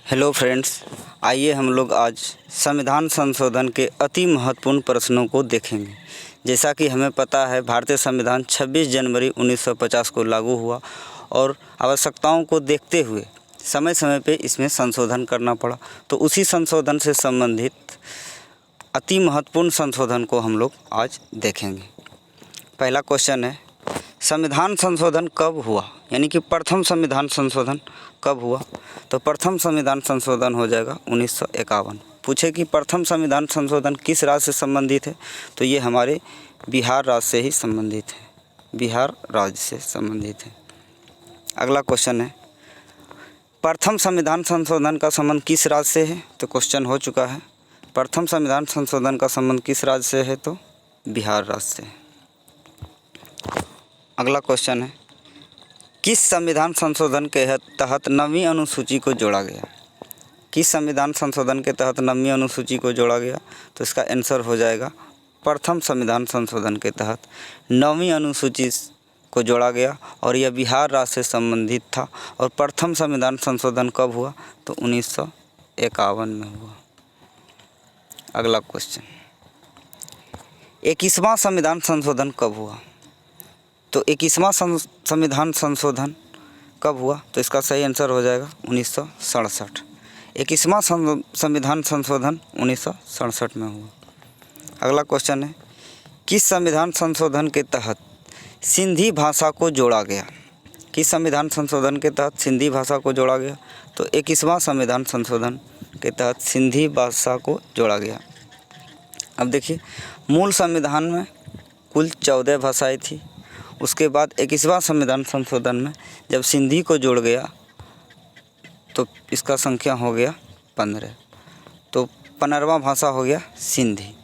Hello friends, आइए हम लोग आज संविधान संशोधन के अति महत्वपूर्ण प्रश्नों को देखेंगे। जैसा कि हमें पता है, भारतीय संविधान 26 जनवरी 1950 को लागू हुआ और आवश्यकताओं को देखते हुए समय समय पे इसमें संशोधन करना पड़ा। तो उसी संशोधन से संबंधित अति महत्वपूर्ण संशोधन को हम लोग आज देखेंगे। पहला क्वेश्चन है, संविधान संशोधन कब हुआ, यानी कि प्रथम संविधान संशोधन कब हुआ? तो प्रथम संविधान संशोधन हो जाएगा 1951। पूछे कि प्रथम संविधान संशोधन किस राज्य से संबंधित है, तो ये हमारे बिहार राज्य से ही संबंधित है, बिहार राज्य से संबंधित है। अगला क्वेश्चन है, प्रथम संविधान संशोधन का संबंध किस राज्य से है? तो क्वेश्चन हो चुका है, प्रथम संविधान संशोधन का संबंध किस राज्य से है? तो बिहार राज्य से। अगला क्वेश्चन है, किस संविधान संशोधन के तहत 9वीं अनुसूची को जोड़ा गया? किस संविधान संशोधन के तहत 9वीं अनुसूची को जोड़ा गया? तो इसका आंसर हो जाएगा, प्रथम संविधान संशोधन के तहत 9वीं अनुसूची को जोड़ा गया और यह बिहार राज्य से संबंधित था। और प्रथम संविधान संशोधन कब हुआ? तो 1951 में हुआ। अगला क्वेश्चन, 21वां संविधान संशोधन कब हुआ? तो 21वां संविधान संशोधन कब हुआ? तो इसका सही आंसर हो जाएगा 1967। 21वां संविधान संशोधन 1967 में हुआ। अगला क्वेश्चन है, किस संविधान संशोधन के तहत सिंधी भाषा को जोड़ा गया? किस संविधान संशोधन के तहत सिंधी भाषा को जोड़ा गया? तो 21वां संविधान संशोधन के तहत सिंधी भाषा को जोड़ा गया। अब देखिए, मूल संविधान में कुल 14 भाषाएँ थी। उसके बाद 21वां संविधान संशोधन में जब सिंधी को जोड़ गया तो इसका संख्या हो गया 15, तो 15वां भाषा हो गया सिंधी।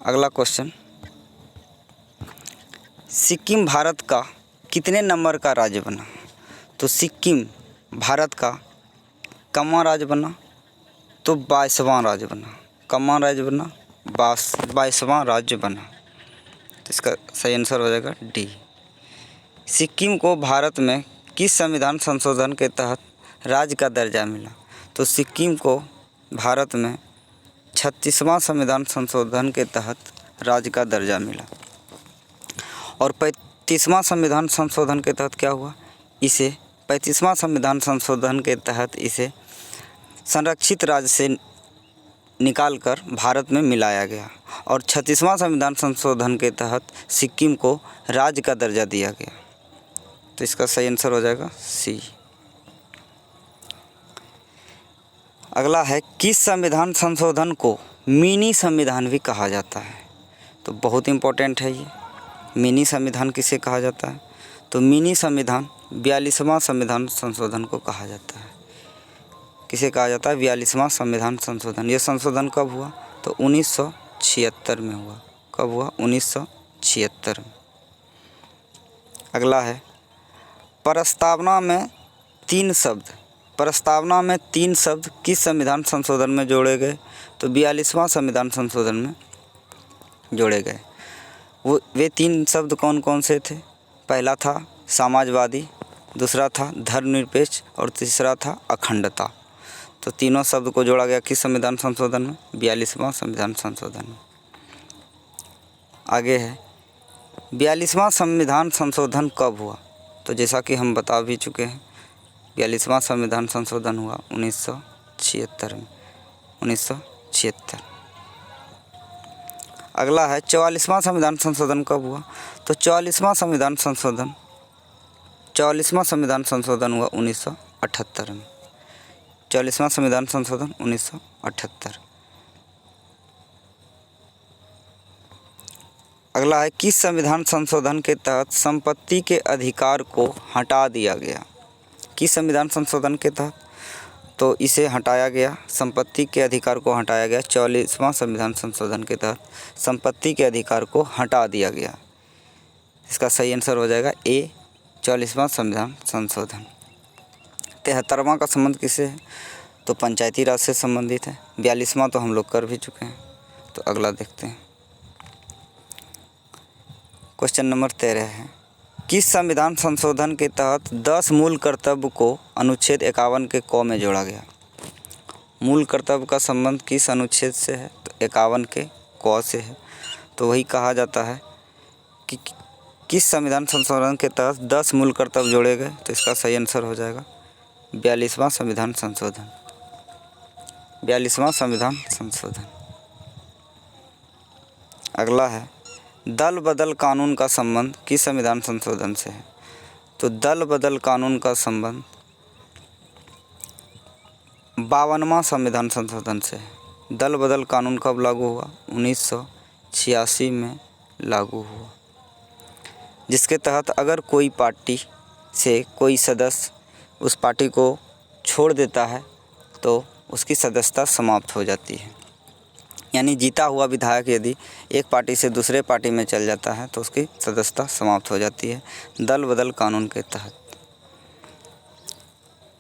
अगला क्वेश्चन, सिक्किम भारत का कितने नंबर का राज्य बना? तो सिक्किम भारत का कौनवां राज्य बना? तो 22वां राज्य बना। कौनवां राज्य बना? 22वां राज्य बना। इसका सही आंसर हो जाएगा डी। सिक्किम को भारत में किस संविधान संशोधन के तहत राज्य का दर्जा मिला? तो सिक्किम को भारत में 36वां संविधान संशोधन के तहत राज्य का दर्जा मिला। और 35वां संविधान संशोधन के तहत क्या हुआ? इसे 35वां संविधान संशोधन के तहत इसे संरक्षित राज्य से निकालकर भारत में मिलाया गया और 36वां संविधान संशोधन के तहत सिक्किम को राज्य का दर्जा दिया गया। तो इसका सही आंसर हो जाएगा सी। अगला है, किस संविधान संशोधन को मिनी संविधान भी कहा जाता है? तो बहुत इंपॉर्टेंट है ये, मिनी संविधान किसे कहा जाता है? तो मिनी संविधान 42वां संविधान संशोधन को कहा जाता है। किसे कहा जाता है? 42वां संविधान संशोधन। यह संशोधन कब हुआ? तो 1976 में हुआ। कब हुआ? 1976 में। अगला है, प्रस्तावना में 3 शब्द किस संविधान संशोधन में जोड़े गए? तो 42वां संविधान संशोधन में जोड़े गए। वे 3 शब्द कौन कौन से थे? पहला था समाजवादी, दूसरा था धर्मनिरपेक्ष और तीसरा था अखंडता। तो तीनों शब्द को जोड़ा गया किस संविधान संशोधन में? 42वां संविधान संशोधन में। आगे है, 42वां संविधान संशोधन कब हुआ? तो जैसा कि हम बता भी चुके हैं, 42वां संविधान संशोधन हुआ 1976 में, 1976। अगला है, 44वां संविधान संशोधन कब हुआ? तो 44वां संविधान संशोधन हुआ 1978 में। 44वां संविधान संशोधन 1978। अगला है, किस संविधान संशोधन के तहत संपत्ति के अधिकार को हटा दिया गया? किस संविधान संशोधन के तहत? तो इसे हटाया गया, संपत्ति के अधिकार को हटाया गया। 44वां संविधान संशोधन के तहत संपत्ति के अधिकार को हटा दिया गया। इसका सही आंसर हो जाएगा ए, 44वां संविधान संशोधन। 73वां का संबंध किससे है? तो पंचायती राज से संबंधित है। 42वां तो हम लोग कर भी चुके हैं। तो अगला देखते हैं, क्वेश्चन नंबर 13 है, किस संविधान संशोधन के तहत 10 मूल कर्तव्य को अनुच्छेद 51 के क में जोड़ा गया? मूल कर्तव्य का संबंध किस अनुच्छेद से है? तो 51 के क से है। तो वही कहा जाता है कि किस संविधान संशोधन के तहत 10 मूल कर्तव्य जोड़े गए? तो इसका सही आंसर हो जाएगा 42वां संविधान संशोधन। 42वां संविधान संशोधन। अगला है दल बदल कानून का संबंध किस संविधान संशोधन से है? तो दल बदल कानून का संबंध 52वां संविधान संशोधन से है। दल बदल कानून कब लागू हुआ? 1986 में लागू हुआ, जिसके तहत अगर कोई पार्टी से कोई सदस्य उस पार्टी को छोड़ देता है तो उसकी सदस्यता समाप्त हो जाती है। यानी जीता हुआ विधायक यदि एक पार्टी से दूसरे पार्टी में चल जाता है तो उसकी सदस्यता समाप्त हो जाती है दल बदल कानून के तहत।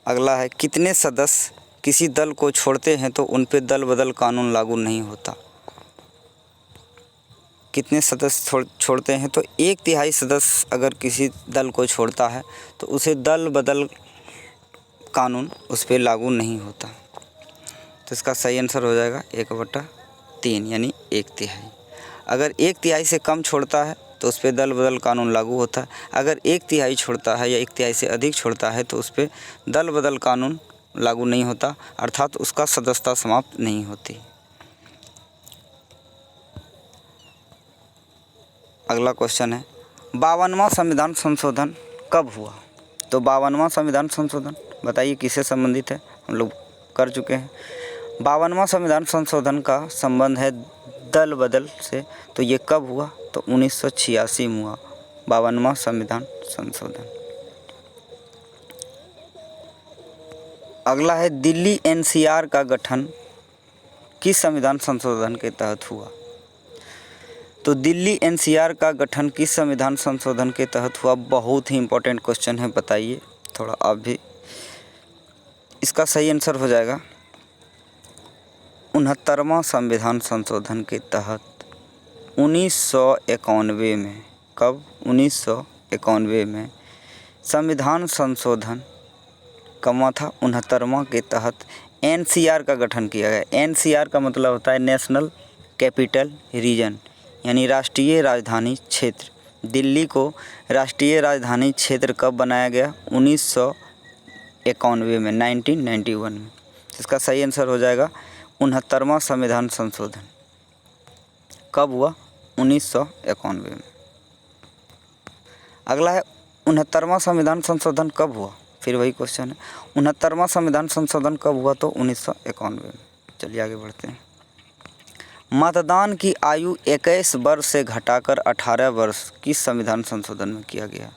अगला है कितने सदस्य किसी दल को छोड़ते हैं तो उन पर दल बदल कानून लागू नहीं होता? कितने सदस्य छोड़ते हैं? तो 1/3 सदस्य अगर किसी दल को छोड़ता है तो उसे दल बदल कानून उस पर लागू नहीं होता। तो इसका सही आंसर हो जाएगा 1/3 यानी 1/3। अगर 1/3 से कम छोड़ता है तो उस पर दल बदल कानून लागू होता है। अगर 1/3 छोड़ता है या 1/3 से अधिक छोड़ता है तो उस पर दल बदल कानून लागू नहीं होता, अर्थात उसका सदस्यता समाप्त नहीं होती। अगला क्वेश्चन है 52वां संविधान संशोधन कब हुआ? तो 52वां संविधान संशोधन बताइए किससे संबंधित है? हम लोग कर चुके हैं। 52वां संविधान संशोधन का संबंध है दल बदल से। तो ये कब हुआ? तो 1986 में हुआ 52वां संविधान संशोधन। अगला है दिल्ली एनसीआर का गठन किस संविधान संशोधन के तहत हुआ? तो दिल्ली एनसीआर का गठन किस संविधान संशोधन के तहत हुआ? बहुत ही इम्पोर्टेंट क्वेश्चन है, बताइए थोड़ा आप भी। इसका सही आंसर हो जाएगा 69वां संविधान संशोधन के तहत 1991 में। कब? 1991 में संविधान संशोधन कब था? 69वां के तहत एनसीआर का गठन किया गया। एनसीआर का मतलब होता है नेशनल कैपिटल रीजन, यानी राष्ट्रीय राजधानी क्षेत्र। दिल्ली को राष्ट्रीय राजधानी क्षेत्र कब बनाया गया? 1991 में, 1991 में। इसका सही आंसर हो जाएगा 69वां संविधान संशोधन। कब हुआ? 1991 में। अगला है 69वां संविधान संशोधन कब हुआ? फिर वही क्वेश्चन है 69वां संविधान संशोधन कब हुआ? तो 1991 में। चलिए आगे बढ़ते हैं। मतदान की आयु 21 वर्ष से घटाकर 18 वर्ष किस संविधान संशोधन में किया गया?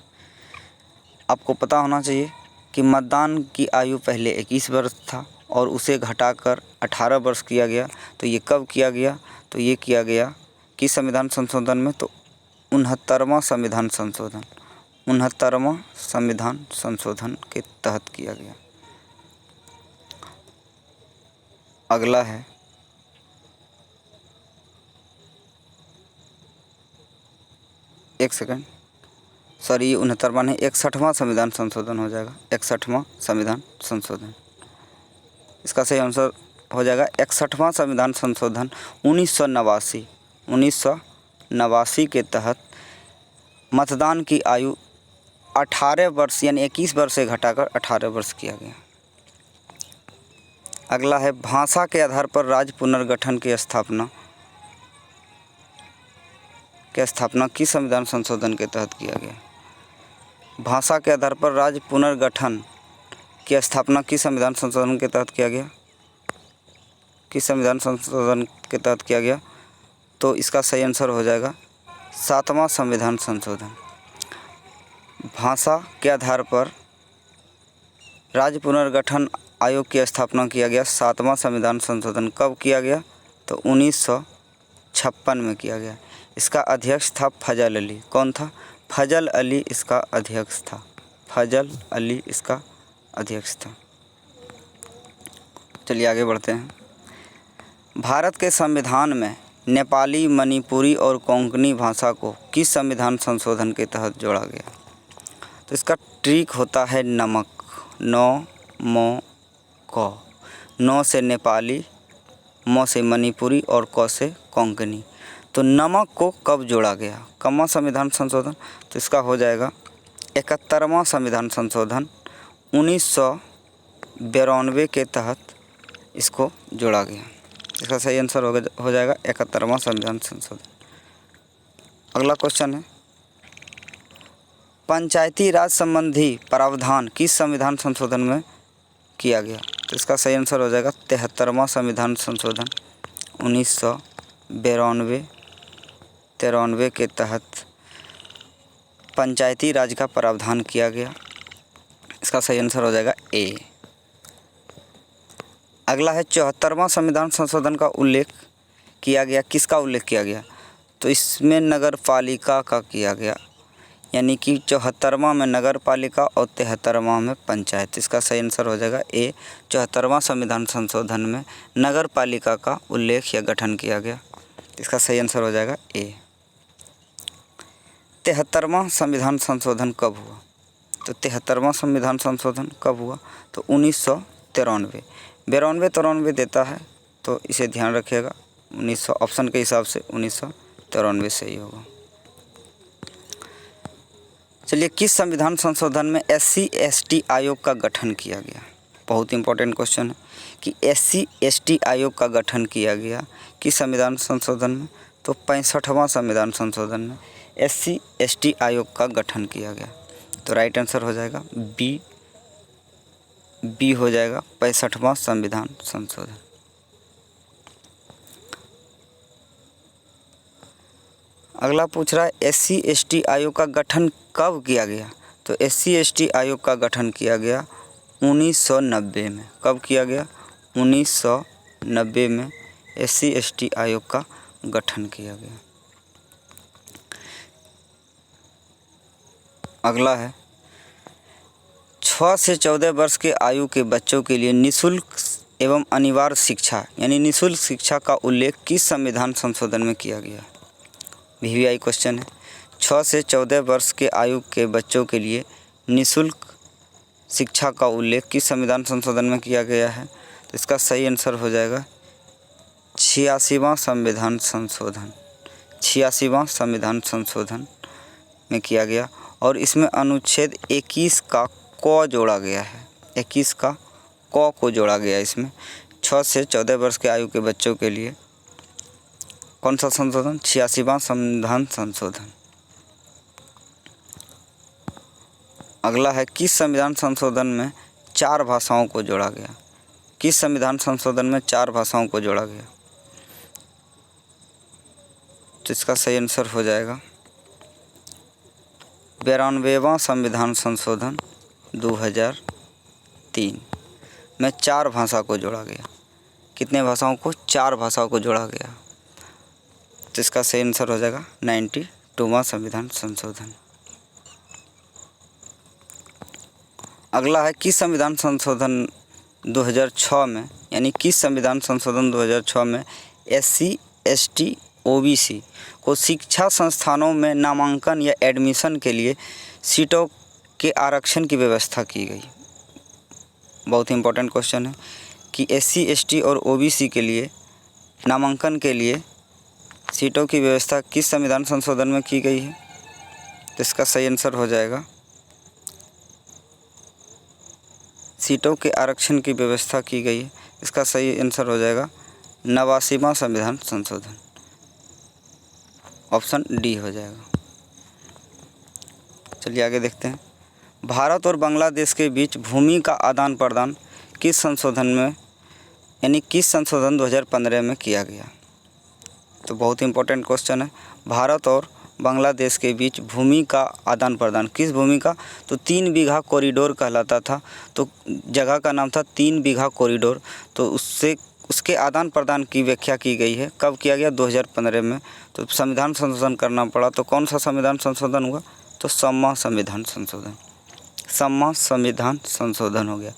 आपको पता होना चाहिए कि मतदान की आयु पहले 21 वर्ष था और उसे घटाकर 18 वर्ष किया गया। तो ये कब किया गया? तो ये किया गया किस संविधान संशोधन में? तो 69वां संविधान संशोधन। 69वां संविधान संशोधन के तहत किया गया। अगला है एक सेकंड, सॉरी ये 69वां नहीं, 61वां संविधान संशोधन हो जाएगा। 61वां संविधान संशोधन, इसका सही आंसर हो जाएगा 61वां संविधान संशोधन 1989 के तहत मतदान की आयु 18 वर्ष यानी 21 वर्ष से घटाकर 18 वर्ष किया गया। अगला है भाषा के आधार पर राज्य पुनर्गठन की स्थापना किस संविधान संशोधन के तहत किया गया? भाषा के आधार पर राज्य पुनर्गठन की स्थापना किस संविधान संशोधन के तहत किया गया? किस संविधान संशोधन के तहत किया गया? तो इसका सही आंसर हो जाएगा 7वां संविधान संशोधन। भाषा के आधार पर राज्य पुनर्गठन आयोग की स्थापना किया गया 7वां संविधान संशोधन। कब किया गया? तो 1956 में किया गया। इसका अध्यक्ष था फजल अली। कौन था? फजल अली इसका अध्यक्ष था। फजल अली इसका अध्यक्ष था। चलिए आगे बढ़ते हैं। भारत के संविधान में नेपाली, मणिपुरी और कोंकणी भाषा को किस संविधान संशोधन के तहत जोड़ा गया? तो इसका ट्रिक होता है नमक। नौ मो क, नौ से नेपाली, म से मणिपुरी और क से कोंकणी। तो नमक को कब जोड़ा गया? कबवां संविधान संशोधन? तो इसका हो जाएगा 71वां संविधान संशोधन 1992 के तहत इसको जोड़ा गया। इसका सही आंसर हो जाएगा 71वां संविधान संशोधन। अगला क्वेश्चन है, पंचायती राज संबंधी प्रावधान किस संविधान संशोधन में किया गया? तो इसका सही आंसर हो जाएगा 73वां संविधान संशोधन 1993 के तहत पंचायती राज का प्रावधान किया गया। इसका सही आंसर हो जाएगा ए। अगला है 74वां संविधान संशोधन का उल्लेख किया गया, किसका उल्लेख किया गया? तो इसमें नगर पालिका का किया गया, यानी कि 74वां में नगर पालिका और 73वां में पंचायत। इसका सही आंसर हो जाएगा ए। 74वां संविधान संशोधन में नगर पालिका का उल्लेख या गठन किया गया। इसका सही आंसर हो जाएगा ए। 73वां संविधान संशोधन कब हुआ? तो 73वां संविधान संशोधन कब हुआ? तो 1993। 92-93 देता है, तो इसे ध्यान रखिएगा। 1900 ऑप्शन के हिसाब से 1993 सही होगा। चलिए, किस संविधान संशोधन में SC/ST आयोग का गठन किया गया? बहुत इंपॉर्टेंट क्वेश्चन है कि SC/ST आयोग का गठन किया गया किस संविधान संशोधन में? तो 65वां संविधान संशोधन में SC/ST आयोग का गठन किया गया। तो राइट आंसर हो जाएगा बी हो जाएगा 65वां संविधान संशोधन। अगला पूछ रहा है SC/ST आयोग का गठन कब किया गया? तो SC/ST आयोग का गठन किया गया 1990 में। कब किया गया? 1990 में SC/ST आयोग का गठन किया गया। अगला है 6 से 14 वर्ष के आयु के बच्चों के लिए निःशुल्क एवं अनिवार्य शिक्षा यानी निःशुल्क शिक्षा का उल्लेख किस संविधान संशोधन में किया गया? VVI क्वेश्चन है। 6 से 14 वर्ष के आयु के बच्चों के लिए निःशुल्क शिक्षा का उल्लेख किस संविधान संशोधन में किया गया है? तो इसका सही आंसर हो जाएगा 86वां संविधान संशोधन। 86वां संविधान संशोधन में किया गया और इसमें अनुच्छेद 21 का क जोड़ा गया है। 21 का क को जोड़ा गया इसमें। 6 से 14 वर्ष के आयु के बच्चों के लिए कौन सा संशोधन? 86वां संविधान संशोधन। अगला है किस संविधान संशोधन में 4 भाषाओं को जोड़ा गया? किस संविधान संशोधन में 4 भाषाओं को जोड़ा गया? तो इसका सही आंसर हो जाएगा 92वां संविधान संशोधन 2003 में 4 भाषा को जोड़ा गया। कितने भाषाओं को? 4 भाषाओं को जोड़ा गया। तो इसका सही आंसर हो जाएगा 92वां संविधान संशोधन। अगला है किस संविधान संशोधन 2006 में यानी किस संविधान संशोधन 2006 में SC/ST OBC को शिक्षा संस्थानों में नामांकन या एडमिशन के लिए सीटों के आरक्षण की व्यवस्था की गई? बहुत इंपॉर्टेंट क्वेश्चन है कि SC/ST और OBC के लिए नामांकन के लिए सीटों की व्यवस्था किस संविधान संशोधन में की गई है? तो इसका सही आंसर हो जाएगा सीटों के आरक्षण की व्यवस्था की गई है। इसका सही आंसर हो जाएगा 89वां संविधान संशोधन। ऑप्शन डी हो जाएगा। चलिए आगे देखते हैं। भारत और बांग्लादेश के बीच भूमि का आदान प्रदान किस संशोधन में यानी किस संशोधन 2015 में किया गया? तो बहुत इंपॉर्टेंट क्वेश्चन है। भारत और बांग्लादेश के बीच भूमि का आदान प्रदान, किस भूमि का? तो 3 बीघा कॉरिडोर कहलाता था। तो जगह का नाम था 3 बीघा कॉरिडोर। तो उसके आदान प्रदान की व्याख्या की गई है। कब किया गया? 2015 में। तो संविधान संशोधन करना पड़ा। तो कौन सा संविधान संशोधन हुआ? तो 6वां संविधान संशोधन। 6वां संविधान संशोधन हो गया।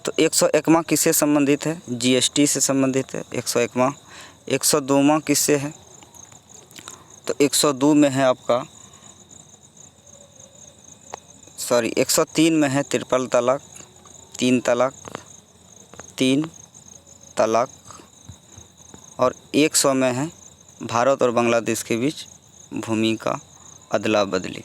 तो 101वां किससे संबंधित है? GST से संबंधित है 101वां। 102वां किससे है? तो 102 में है आपका 103 में है ट्रिपल तलाक, 3 तलाक, 3 तलाक, और 100 में है भारत और बांग्लादेश के बीच भूमि का अदला बदली।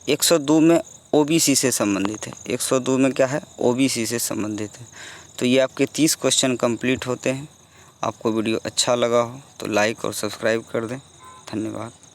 102 में ओबीसी से संबंधित है। 102 में क्या है? ओबीसी से संबंधित है। तो ये आपके 30 क्वेश्चन कंप्लीट होते हैं। आपको वीडियो अच्छा लगा हो तो लाइक और सब्सक्राइब कर दें। धन्यवाद।